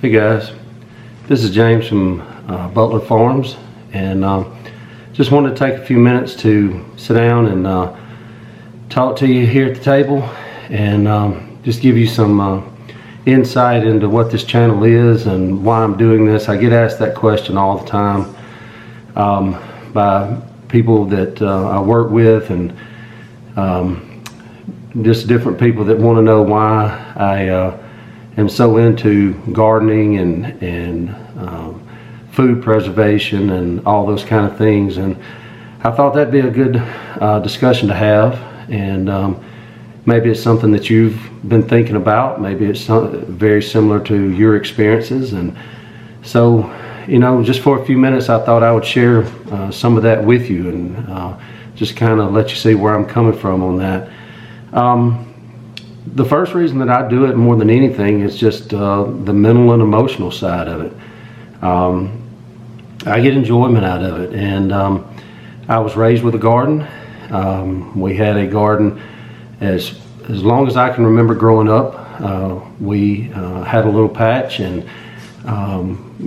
Hey guys, this is James from Butler Farms, and just wanted to take a few minutes to sit down and talk to you here at the table and just give you some insight into what this channel is and why I'm doing this. I get asked that question all the time by people that I work with, and just different people that want to know why I am so into gardening and food preservation and all those kind of things. And I thought that'd be a good discussion to have, and maybe it's something that you've been thinking about. Maybe it's very similar to your experiences. And so, you know, just for a few minutes I thought I would share some of that with you, and just kind of let you see where I'm coming from on that. The first reason that I do it more than anything is just the mental and emotional side of it. I get enjoyment out of it, and I was raised with a garden. We had a garden as long as I can remember growing up. We had a little patch and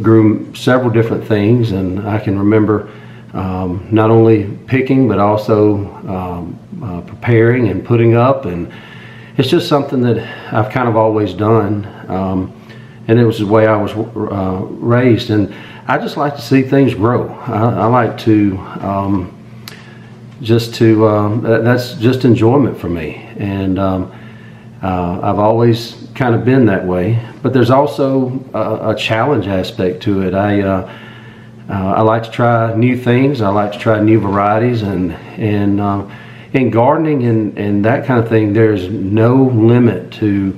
grew several different things, and I can remember not only picking but also preparing and putting up, and it's just something that I've kind of always done, and it was the way I was raised, and I just like to see things grow. I like to that's just enjoyment for me, and I've always kind of been that way. But there's also a challenge aspect to it. I like to try new things. I like to try new varieties, and in gardening and that kind of thing, there's no limit to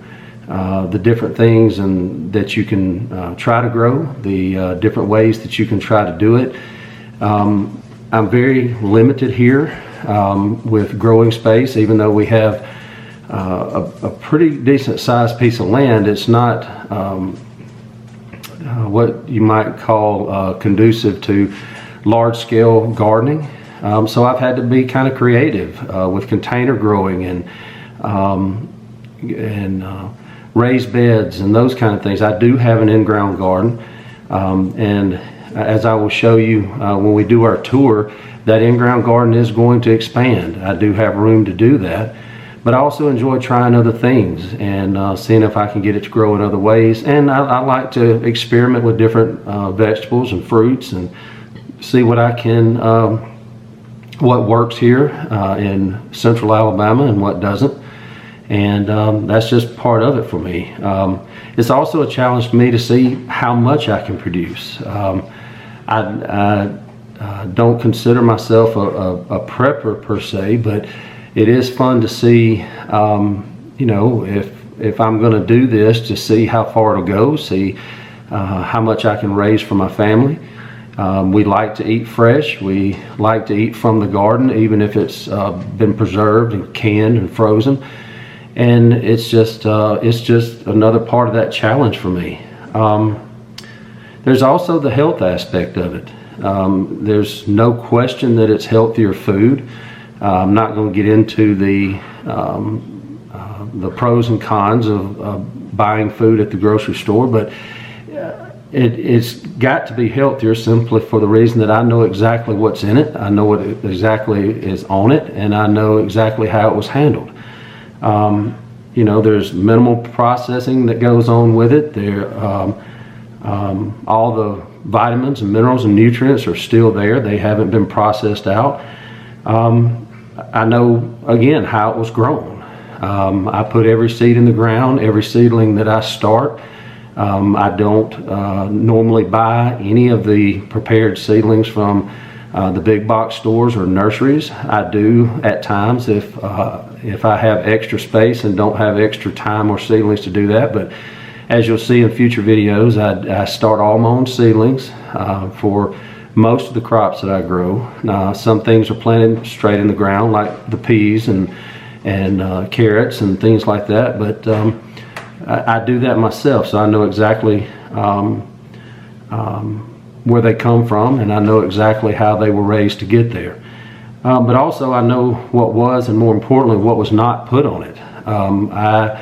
the different things and that you can try to grow, the different ways that you can try to do it. I'm very limited here with growing space. Even though we have a pretty decent sized piece of land, it's not what you might call conducive to large scale gardening. So I've had to be kind of creative with container growing and raised beds and those kind of things. I do have an in-ground garden, and as I will show you when we do our tour, that in-ground garden is going to expand. I do have room to do that, but I also enjoy trying other things and seeing if I can get it to grow in other ways. And I like to experiment with different vegetables and fruits and see what I can what works here in central Alabama and what doesn't, and that's just part of it for me. It's also a challenge for me to see how much I can produce. I don't consider myself a prepper per se, but it is fun to see, you know, if I'm going to do this, to see how far it'll go, see how much I can raise for my family. We like to eat fresh. We like to eat from the garden, even if it's been preserved and canned and frozen. And it's just another part of that challenge for me. There's also the health aspect of it. There's no question that it's healthier food. I'm not going to get into the pros and cons of buying food at the grocery store, but it's got to be healthier simply for the reason that I know exactly what's in it. I know what exactly is on it, and I know exactly how it was handled. You know, there's minimal processing that goes on with it. All the vitamins and minerals and nutrients are still there. They haven't been processed out. I know, again, how it was grown. I put every seed in the ground, every seedling that I start. I don't normally buy any of the prepared seedlings from the big box stores or nurseries. I do at times if I have extra space and don't have extra time or seedlings to do that. But as you'll see in future videos, I start all my own seedlings for most of the crops that I grow. Some things are planted straight in the ground, like the peas and carrots and things like that. But I do that myself, so I know exactly where they come from, and I know exactly how they were raised to get there. But also I know what was, and more importantly, what was not put on it. I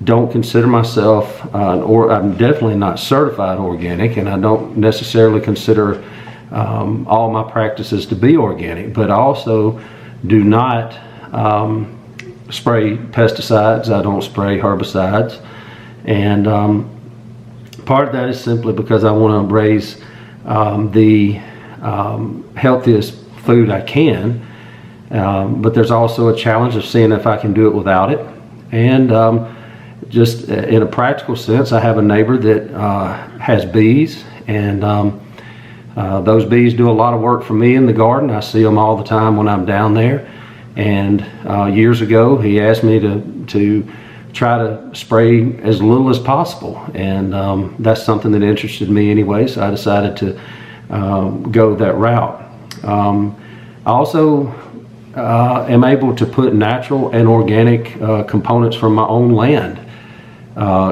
don't consider myself, or I'm definitely not certified organic, and I don't necessarily consider all my practices to be organic, but I also do not spray pesticides. I don't spray herbicides, and part of that is simply because I want to raise the healthiest food I can, but there's also a challenge of seeing if I can do it without it. And just in a practical sense, I have a neighbor that has bees, and those bees do a lot of work for me in the garden. I see them all the time when I'm down there. And years ago, he asked me to try to spray as little as possible, and that's something that interested me anyway, so I decided to go that route. I also am able to put natural and organic components from my own land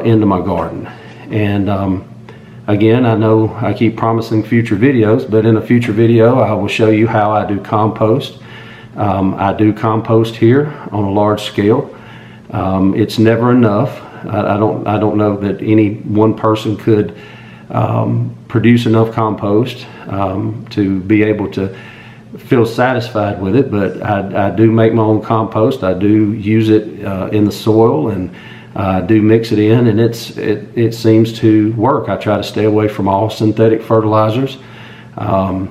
into my garden. And again, I know I keep promising future videos, but in a future video I will show you how I do compost. I do compost here on a large scale. It's never enough. I don't know that any one person could produce enough compost to be able to feel satisfied with it, but I do make my own compost. I do use it in the soil, and I do mix it in, and it seems to work. I try to stay away from all synthetic fertilizers. I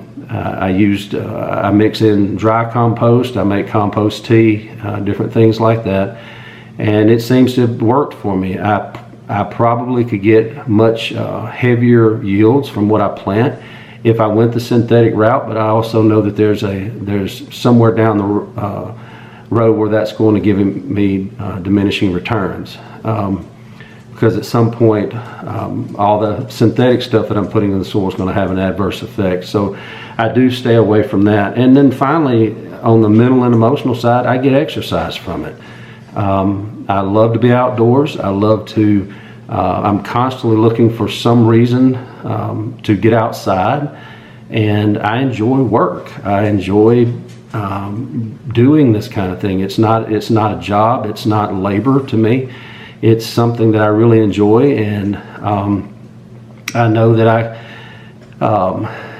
mix in dry compost. I make compost tea, different things like that, and it seems to have worked for me. I probably could get much heavier yields from what I plant if I went the synthetic route, but I also know that there's somewhere down the road where that's going to give me diminishing returns, because at some point all the synthetic stuff that I'm putting in the soil is going to have an adverse effect. So I do stay away from that. And then finally, on the mental and emotional side, I get exercise from it. I love to be outdoors. I love to I'm constantly looking for some reason to get outside, and I enjoy work. I enjoy doing this kind of thing. It's not a job. It's not labor to me. It's something that I really enjoy, and I know that a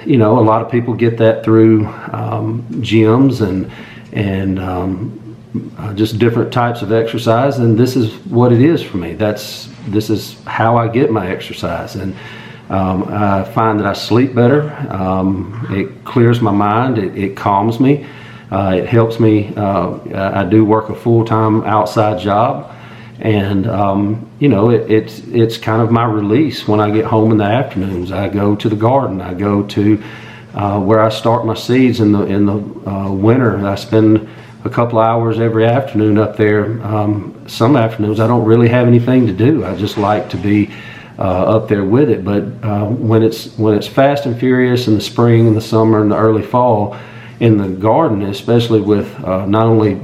lot of people get that through gyms and just different types of exercise, and this is what it is for me. This is how I get my exercise, and I find that I sleep better. It clears my mind. It calms me. It helps me. I do work a full-time outside job, and it's kind of my release when I get home in the afternoons. I go to the garden. I go to where I start my seeds in the winter. I spend a couple hours every afternoon up there. Some afternoons I don't really have anything to do. I just like to be up there with it. But when it's fast and furious in the spring and the summer and the early fall in the garden, especially with not only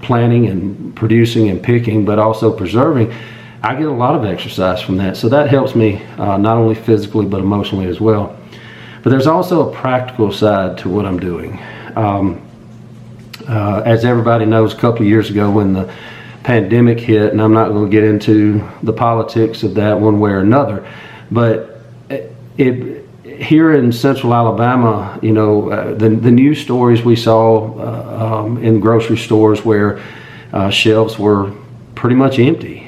planting and producing and picking, but also preserving, I get a lot of exercise from that. So that helps me not only physically but emotionally as well. But there's also a practical side to what I'm doing. As everybody knows, a couple of years ago when the pandemic hit, and I'm not going to get into the politics of that one way or another, but here in central Alabama, the news stories we saw in grocery stores where shelves were pretty much empty.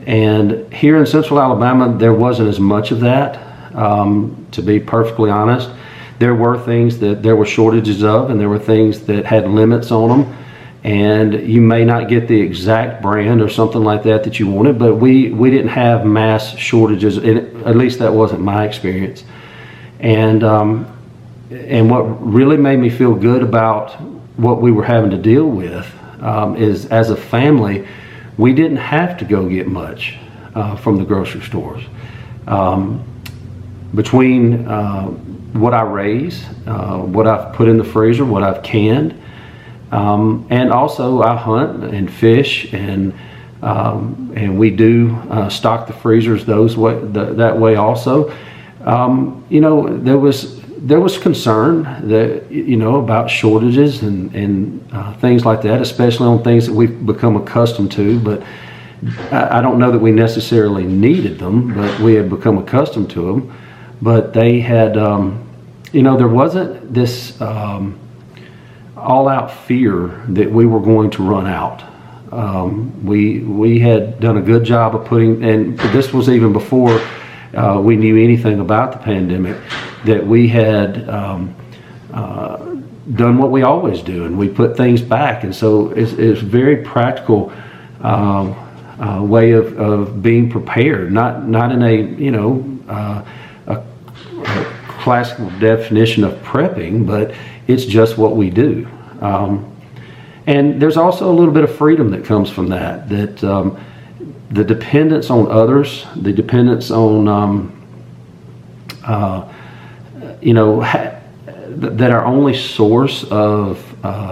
And here in central Alabama, there wasn't as much of that, to be perfectly honest. There were things that there were shortages of, and there were things that had limits on them, and you may not get the exact brand or something like that you wanted, but we didn't have mass shortages, at least that wasn't my experience. And what really made me feel good about what we were having to deal with is, as a family, we didn't have to go get much from the grocery stores. Between what I raise, what I've put in the freezer, what I've canned, and also I hunt and fish, and we do stock the freezers that way also. there was concern that, about shortages and things like that, especially on things that we've become accustomed to. But I don't know that we necessarily needed them, but we had become accustomed to them. But they had, there wasn't this all-out fear that we were going to run out. We had done a good job of putting, and this was even before we knew anything about the pandemic, that we had done what we always do, and we put things back. And so it's a very practical way of being prepared, not in a classical definition of prepping, but it's just what we do. And there's also a little bit of freedom that comes from that, the dependence on others, the dependence on, that our only source of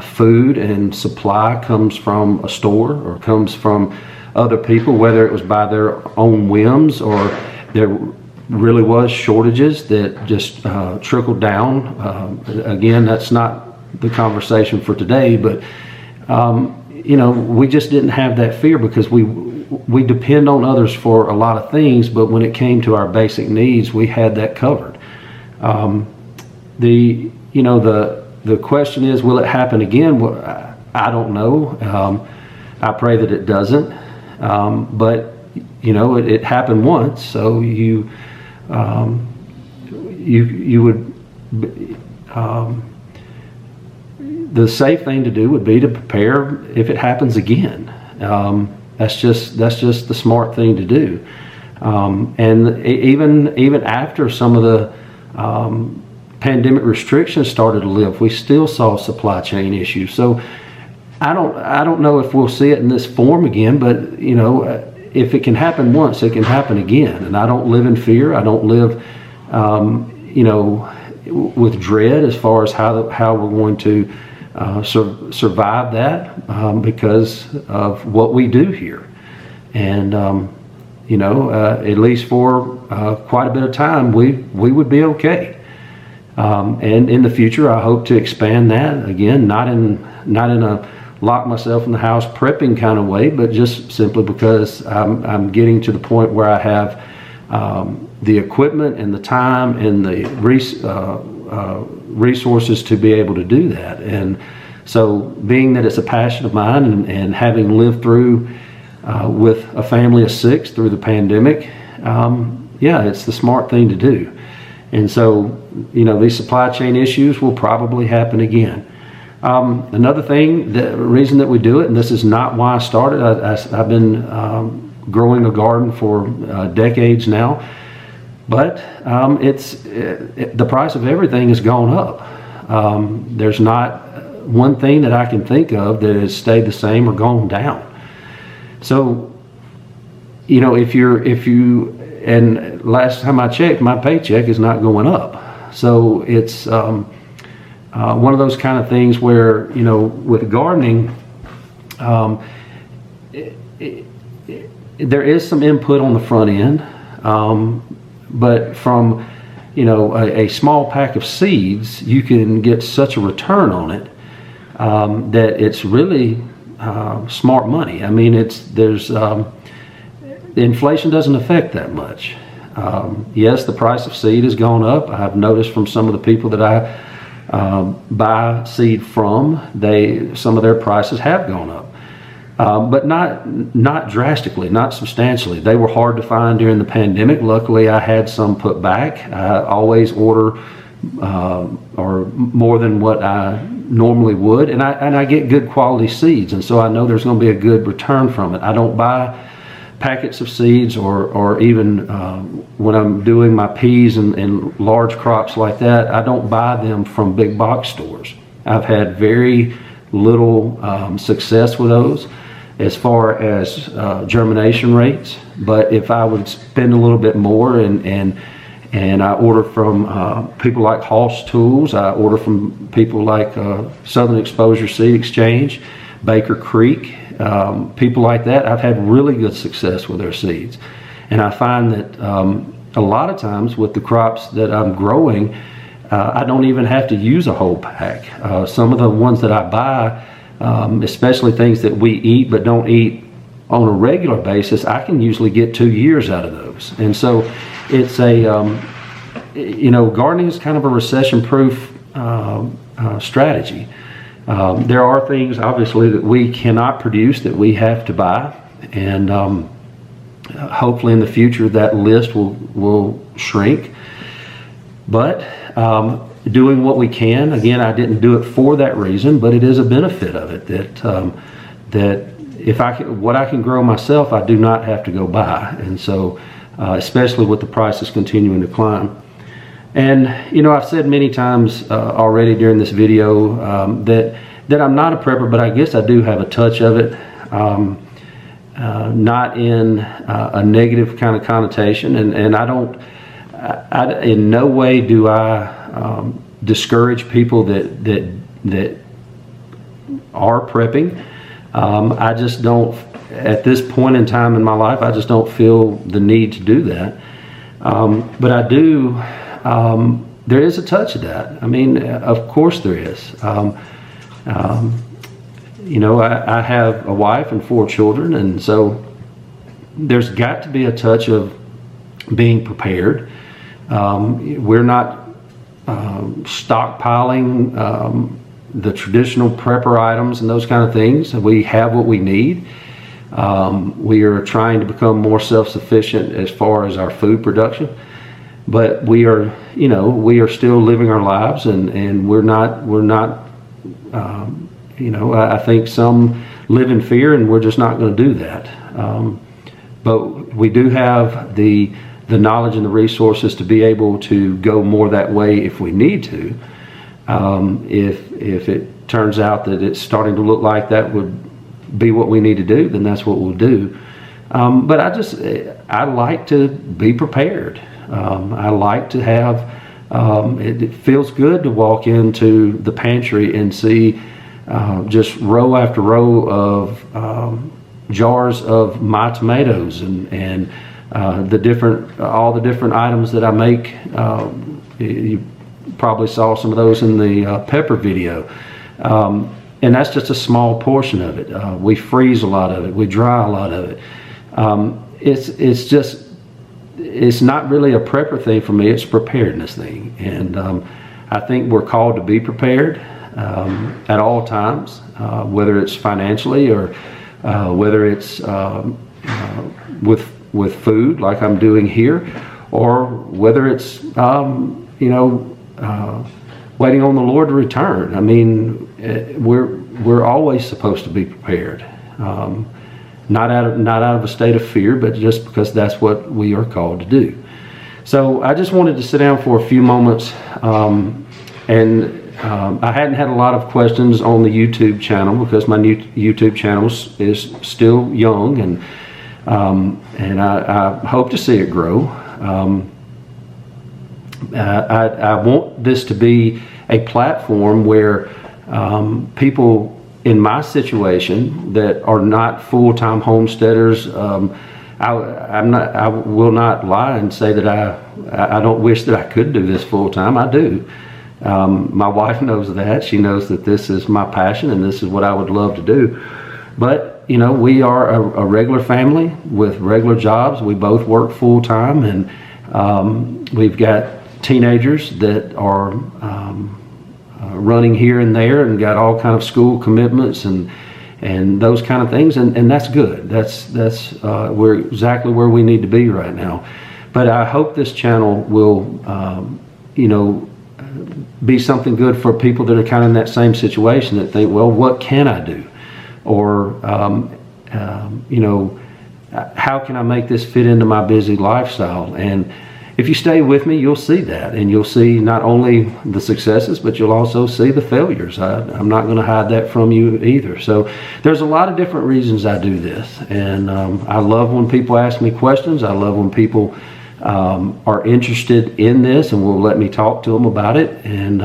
food and supply comes from a store or comes from other people, whether it was by their own whims or there really was shortages that just trickled down. Again, that's not the conversation for today, but we just didn't have that fear because we depend on others for a lot of things, but when it came to our basic needs, we had that covered. The question is, will it happen again? Well, I don't know. I pray that it doesn't. But it happened once, so you would. The safe thing to do would be to prepare if it happens again. That's just the smart thing to do. And even after some of the pandemic restrictions started to lift, we still saw supply chain issues. So I don't know if we'll see it in this form again, but if it can happen once, it can happen again. And I don't live in fear. I don't live, with dread as far as how we're going to survive that because of what we do here. And at least for quite a bit of time, we would be okay. And in the future, I hope to expand that again, not in a lock myself in the house prepping kind of way, but just simply because I'm getting to the point where I have the equipment and the time and the resources to be able to do that. And so being that it's a passion of mine and having lived through with a family of 6 through the pandemic, it's the smart thing to do. And so, these supply chain issues will probably happen again. Another thing, the reason that we do it, and this is not why I started, I've been growing a garden for decades now, but the price of everything has gone up. There's not one thing that I can think of that has stayed the same or gone down. So, and last time I checked, my paycheck is not going up. So it's one of those kind of things where, with gardening, there is some input on the front end, but from, a small pack of seeds, you can get such a return on it that it's really smart money. I mean, inflation doesn't affect that much. Yes, the price of seed has gone up. I've noticed from some of the people that I buy seed from, some of their prices have gone up, but not drastically, not substantially. They were hard to find during the pandemic. Luckily, I had some put back. I always order or more than what I normally would, and I get good quality seeds, and so I know there's going to be a good return from it. I don't buy packets of seeds or even when I'm doing my peas and large crops like that, I don't buy them from big box stores. I've had very little success with those as far as germination rates, but if I would spend a little bit more and I order from people like Hoss Tools, I order from people like Southern Exposure Seed Exchange, Baker Creek, people like that, I've had really good success with their seeds. And I find that a lot of times with the crops that I'm growing, I don't even have to use a whole pack. Some of the ones that I buy, especially things that we eat but don't eat on a regular basis, I can usually get 2 years out of those. And so it's gardening is kind of a recession-proof strategy. There are things obviously that we cannot produce that we have to buy, and hopefully in the future that list will shrink. But doing what we can, again, I didn't do it for that reason, but it is a benefit of it that if what I can grow myself, I do not have to go buy. And so especially with the prices continuing to climb. And I've said many times already during this video that I'm not a prepper, but I guess I do have a touch of it, not in a negative kind of connotation, and I in no way do I discourage people that are prepping. I just don't, at this point in time in my life, I just don't feel the need to do that. But I do. There is a touch of that. I mean, of course there is. I have a wife and 4 children, and so there's got to be a touch of being prepared. We're not stockpiling the traditional prepper items and those kind of things. We have what we need. We are trying to become more self-sufficient as far as our food production. But we are still living our lives, and we're not. I think some live in fear, and we're just not going to do that. But we do have the knowledge and the resources to be able to go more that way if we need to. If it turns out that it's starting to look like that would be what we need to do, then that's what we'll do. But I like to be prepared. I like to have, it feels good to walk into the pantry and see just row after row of jars of my tomatoes and all the different items that I make. You probably saw some of those in the pepper video. And that's just a small portion of it. We freeze a lot of it. We dry a lot of it. It's not really a prepper thing for me. It's a preparedness thing. And I think we're called to be prepared at all times, whether it's financially or whether it's with food like I'm doing here, or whether it's waiting on the Lord to return. I mean, we're always supposed to be prepared, not out of a state of fear, but just because that's what we are called to do. So I just wanted to sit down for a few moments, and I hadn't had a lot of questions on the YouTube channel because my new YouTube channel is still young, and I hope to see it grow. I want this to be a platform where people in my situation that are not full-time homesteaders, I will not lie and say that I don't wish that I could do this full-time. I do. My wife knows that. She knows that this is my passion and this is what I would love to do. But we are a regular family with regular jobs. We both work full-time, and we've got teenagers that are running here and there and got all kind of school commitments and those kind of things, and that's good. That's we're exactly where we need to be right now. But I hope this channel will be something good for people that are kind of in that same situation, that think, well, what can I do, or how can I make this fit into my busy lifestyle? And if you stay with me, you'll see that, and you'll see not only the successes, but you'll also see the failures. I'm not going to hide that from you either. So there's a lot of different reasons I do this, and I love when people ask me questions. I love when people are interested in this and will let me talk to them about it. And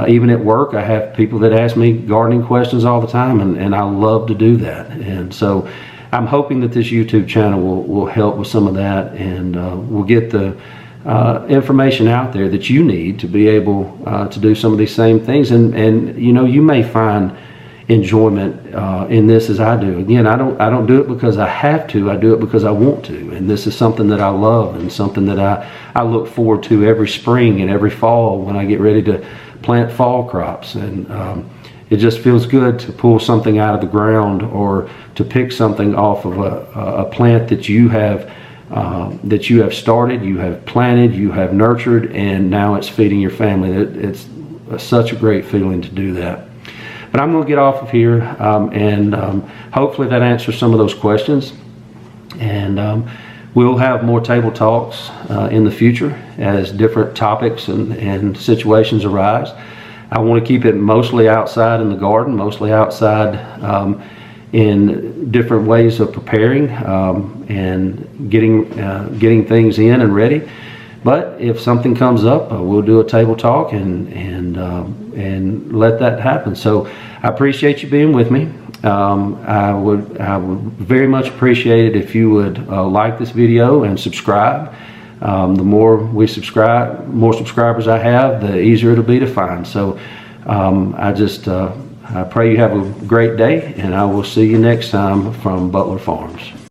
even at work, I have people that ask me gardening questions all the time, and I love to do that. And so I'm hoping that this YouTube channel will help with some of that, and we'll get the information out there that you need to be able to do some of these same things. And you know, you may find enjoyment in this as I do. Again, I don't do it because I have to. I do it because I want to. And this is something that I love and something that I look forward to every spring and every fall when I get ready to plant fall crops. And it just feels good to pull something out of the ground or to pick something off of a plant that you have started, you have planted, you have nurtured, and now it's feeding your family. It's such a great feeling to do that. But I'm going to get off of here, and hopefully that answers some of those questions. And we'll have more table talks in the future as different topics and situations arise. I want to keep it mostly outside in the garden, mostly outside in different ways of preparing and getting things in and ready. But if something comes up, we'll do a table talk and let that happen. So I appreciate you being with me. I would very much appreciate it if you would like this video and subscribe. The more subscribers I have, the easier it'll be to find. So I pray you have a great day, and I will see you next time from Butler Farms.